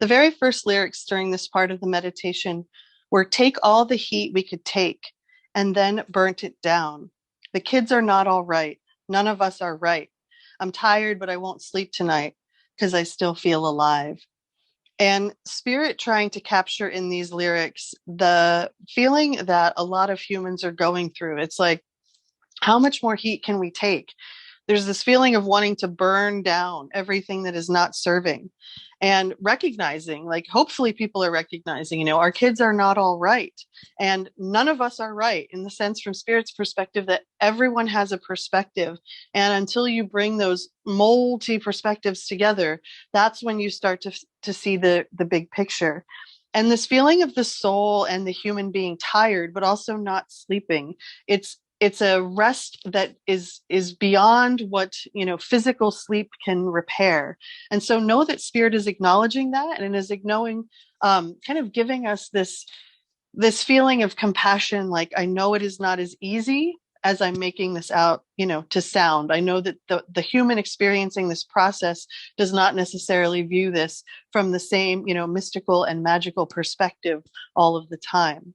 The very first lyrics during this part of the meditation were take all the heat we could take and then burnt it down. The kids are not all right. None of us are right. I'm tired, but I won't sleep tonight because I still feel alive. And Spirit trying to capture in these lyrics the feeling that a lot of humans are going through. It's like, how much more heat can we take? There's this feeling of wanting to burn down everything that is not serving and recognizing, like, hopefully people are recognizing, our kids are not all right. And none of us are right in the sense from Spirit's perspective that everyone has a perspective. And until you bring those multi perspectives together, that's when you start to see the big picture. And this feeling of the soul and the human being tired, but also not sleeping. It's a rest that is beyond what physical sleep can repair. And so know that Spirit is acknowledging that and is acknowledging, kind of giving us this feeling of compassion. Like, I know it is not as easy as I'm making this out, to sound. I know that the human experiencing this process does not necessarily view this from the same, mystical and magical perspective all of the time.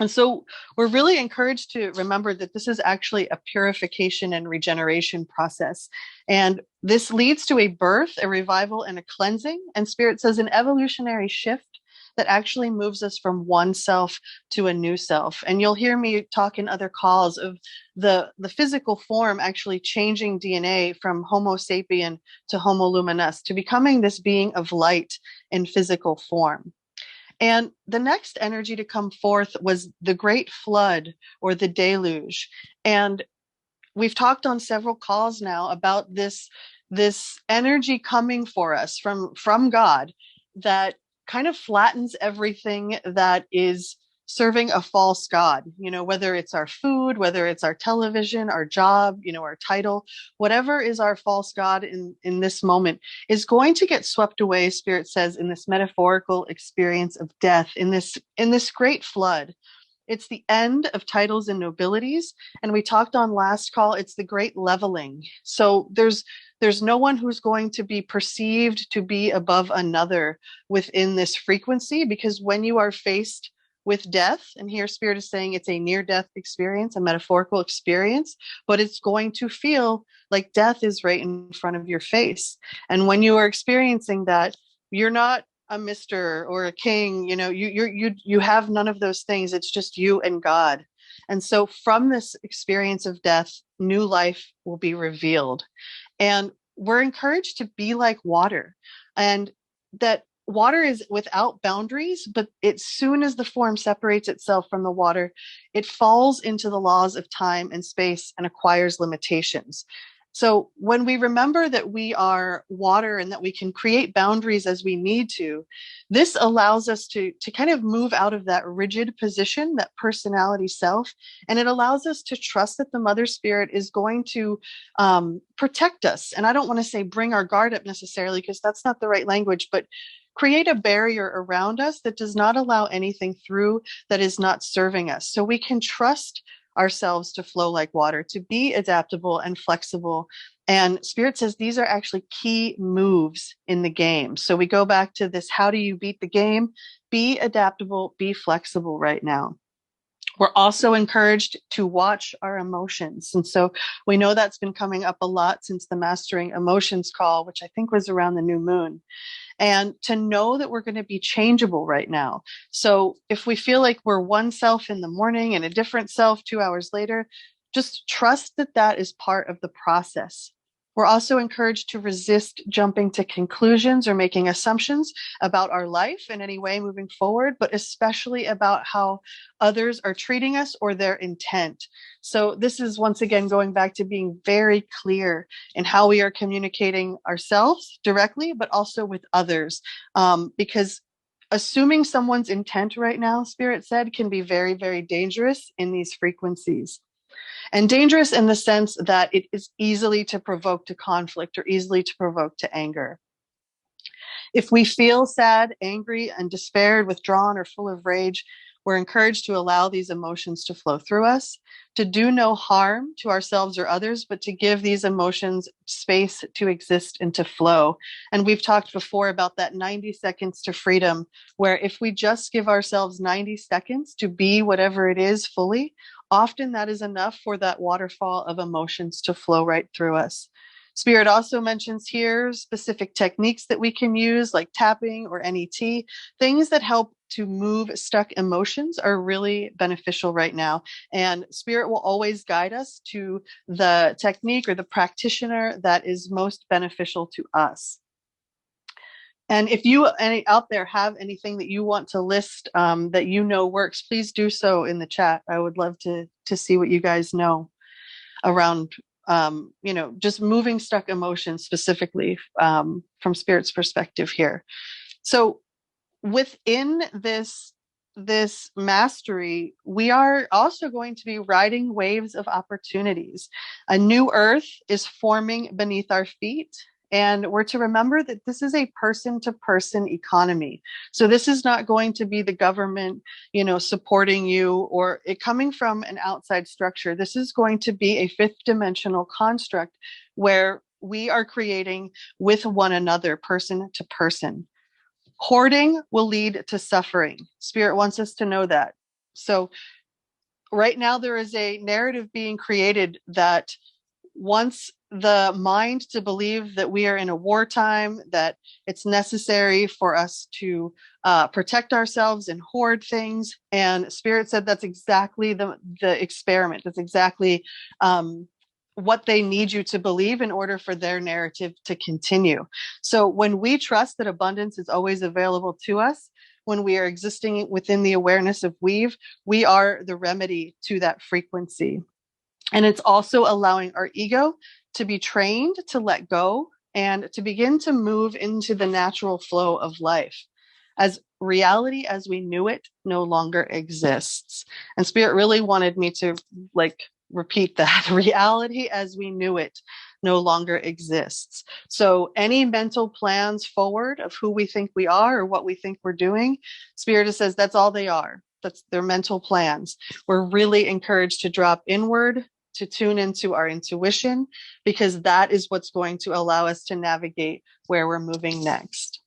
And so we're really encouraged to remember that this is actually a purification and regeneration process. And this leads to a birth, a revival, and a cleansing. And Spirit says an evolutionary shift that actually moves us from one self to a new self. And you'll hear me talk in other calls of the physical form actually changing DNA from Homo sapien to Homo luminous, to becoming this being of light in physical form. And the next energy to come forth was the great flood or the deluge. And we've talked on several calls now about this energy coming for us from God that kind of flattens everything that is serving a false god, whether it's our food, whether it's our television, our job, our title, whatever is our false god in this moment is going to get swept away, Spirit says, in this metaphorical experience of death, in this great flood. It's the end of titles and nobilities. And we talked on last call, it's the great leveling. So there's no one who's going to be perceived to be above another within this frequency, because when you are faced with death, and here Spirit is saying it's a near-death experience, a metaphorical experience, but it's going to feel like death is right in front of your face. And when you are experiencing that, you're not a Mr. or a king, you have none of those things. It's just you and God. And so from this experience of death, new life will be revealed. And we're encouraged to be like water, and that water is without boundaries, but as soon as the form separates itself from the water, it falls into the laws of time and space and acquires limitations. So when we remember that we are water and that we can create boundaries as we need to, this allows us to kind of move out of that rigid position, that personality self, and it allows us to trust that the Mother Spirit is going to protect us. And I don't want to say bring our guard up necessarily, because that's not the right language, but create a barrier around us that does not allow anything through that is not serving us. So we can trust ourselves to flow like water, to be adaptable and flexible. And Spirit says these are actually key moves in the game. So we go back to this, how do you beat the game? Be adaptable, be flexible right now. We're also encouraged to watch our emotions. And so we know that's been coming up a lot since the Mastering Emotions call, which I think was around the new moon. And to know that we're going to be changeable right now. So if we feel like we're one self in the morning and a different self 2 hours later, just trust that that is part of the process. We're also encouraged to resist jumping to conclusions or making assumptions about our life in any way moving forward, but especially about how others are treating us or their intent. So this is once again going back to being very clear in how we are communicating ourselves directly, but also with others, because assuming someone's intent right now, Spirit said, can be very, very dangerous in these frequencies. And dangerous in the sense that it is easily to provoke to conflict or easily to provoke to anger. If we feel sad, angry, and despaired, withdrawn, or full of rage, We're encouraged to allow these emotions to flow through us, to do no harm to ourselves or others, but to give these emotions space to exist and to flow. And we've talked before about that 90 seconds to freedom, where if we just give ourselves 90 seconds to be whatever it is fully, often that is enough for that waterfall of emotions to flow right through us. Spirit also mentions here specific techniques that we can use, like tapping or NET. Things that help to move stuck emotions are really beneficial right now. And Spirit will always guide us to the technique or the practitioner that is most beneficial to us. And if you any out there have anything that you want to list that you know works, please do so in the chat. I would love to see what you guys know around just moving stuck emotions specifically from Spirit's perspective here. So within this mastery, we are also going to be riding waves of opportunities. A new earth is forming beneath our feet. And we're to remember that this is a person-to-person economy. So this is not going to be the government, supporting you or it coming from an outside structure. This is going to be a fifth dimensional construct where we are creating with one another, person to person. Hoarding will lead to suffering. Spirit wants us to know that. So right now there is a narrative being created that wants the mind to believe that we are in a wartime, that it's necessary for us to protect ourselves and hoard things. And Spirit said that's exactly the experiment. That's exactly what they need you to believe in order for their narrative to continue. So when we trust that abundance is always available to us, when we are existing within the awareness of weave, we are the remedy to that frequency. And it's also allowing our ego to be trained to let go and to begin to move into the natural flow of life, as reality as we knew it no longer exists. And Spirit really wanted me to repeat that. Reality as we knew it no longer exists. So any mental plans forward of who we think we are or what we think we're doing, Spirit says that's all they are. That's their mental plans. We're really encouraged to drop inward, to tune into our intuition, because that is what's going to allow us to navigate where we're moving next.